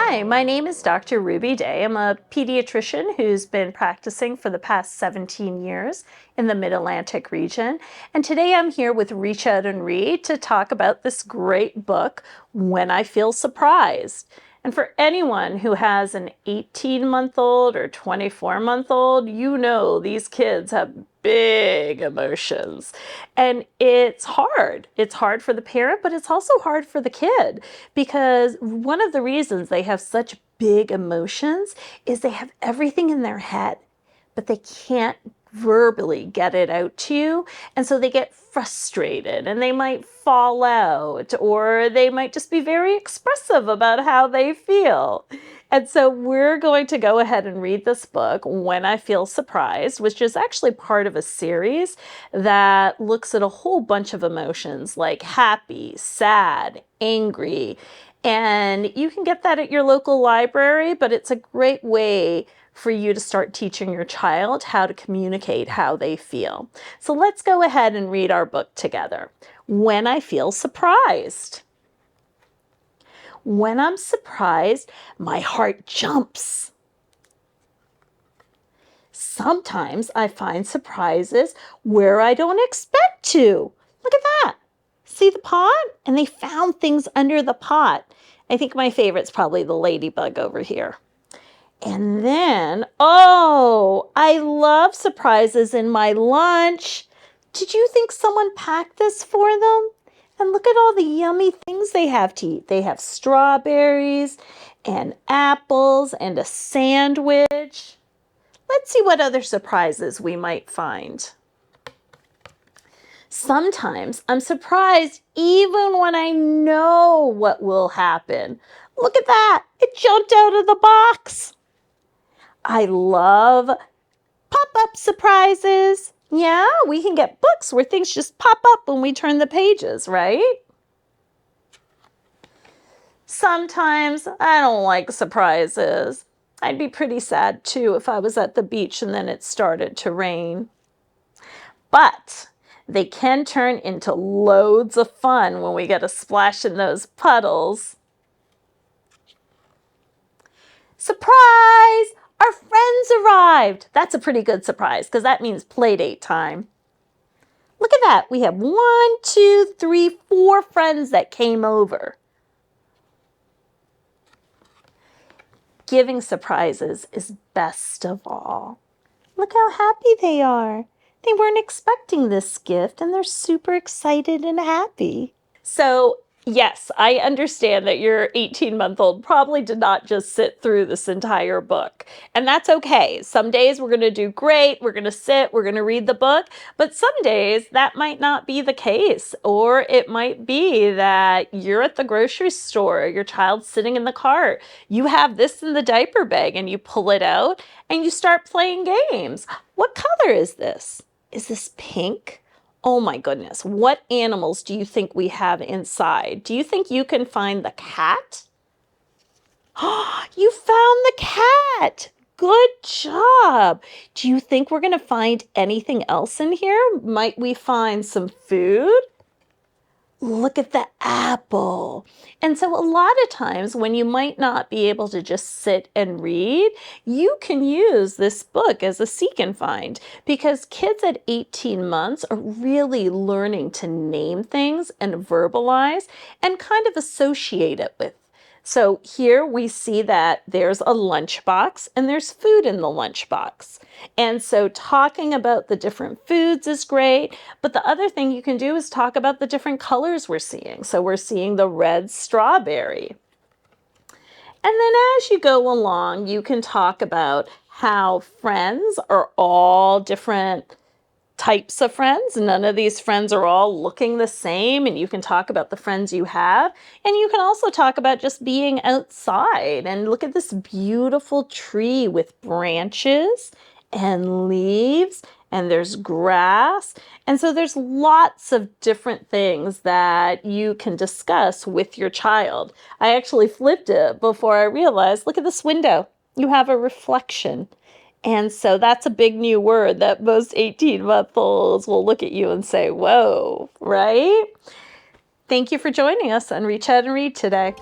Hi, my name is Dr. Ruby Day. I'm a pediatrician who's been practicing for the past 17 years in the Mid-Atlantic region. And today I'm here with Reach Out and Read to talk about this great book, When I Feel Surprised. And for anyone who has an 18-month-old or 24-month-old, you know these kids have big emotions. And it's hard. It's hard for the parent, but it's also hard for the kid, because one of the reasons they have such big emotions is they have everything in their head, but they can't verbally get it out to you. And so they get frustrated and they might fall out, or they might just be very expressive about how they feel. And so we're going to go ahead and read this book, When I Feel Surprised, which is actually part of a series that looks at a whole bunch of emotions like happy, sad, angry. And you can get that at your local library, but it's a great way for you to start teaching your child how to communicate how they feel. So let's go ahead and read our book together. When I Feel Surprised. When I'm surprised, my heart jumps. Sometimes I find surprises where I don't expect to. Look at that. See the pot? And they found things under the pot. I think my favorite's probably the ladybug over here. And then, oh, I love surprises in my lunch. Did you think someone packed this for them? And look at all the yummy things they have to eat. They have strawberries and apples and a sandwich. Let's see what other surprises we might find. Sometimes I'm surprised even when I know what will happen. Look at that. It jumped out of the box. I love pop-up surprises. Yeah, we can get books where things just pop up when we turn the pages, right? Sometimes I don't like surprises. I'd be pretty sad too if I was at the beach and then it started to rain. But they can turn into loads of fun when we get a splash in those puddles. Surprise! Our friends arrived. That's a pretty good surprise because that means play date time. Look at that. We have 1, 2, 3, 4 friends that came over. Giving surprises is best of all. Look how happy they are. They weren't expecting this gift and they're super excited and happy. So yes, I understand that your 18-month-old probably did not just sit through this entire book. And that's okay. Some days we're going to do great. We're going to sit, we're going to read the book. But some days that might not be the case. Or it might be that you're at the grocery store, your child's sitting in the cart. You have this in the diaper bag and you pull it out and you start playing games. What color is this? Is this pink? Oh my goodness, what animals do you think we have inside? Do you think you can find the cat? Oh, you found the cat! Good job! Do you think we're going to find anything else in here? Might we find some food? Look at the apple. And so a lot of times when you might not be able to just sit and read, you can use this book as a seek and find, because kids at 18 months are really learning to name things and verbalize and kind of associate it with. So here we see that there's a lunchbox and there's food in the lunchbox. And so talking about the different foods is great, but the other thing you can do is talk about the different colors we're seeing. So we're seeing the red strawberry. And then as you go along, you can talk about how friends are all different types of friends. None of these friends are all looking the same, and you can talk about the friends you have. And you can also talk about just being outside and look at this beautiful tree with branches and leaves, and there's grass. And so there's lots of different things that you can discuss with your child. I actually flipped it before I realized, look at this window. You have a reflection. And so that's a big new word that most 18-month-olds will look at you and say, whoa, right? Thank you for joining us on Reach Out and Read today.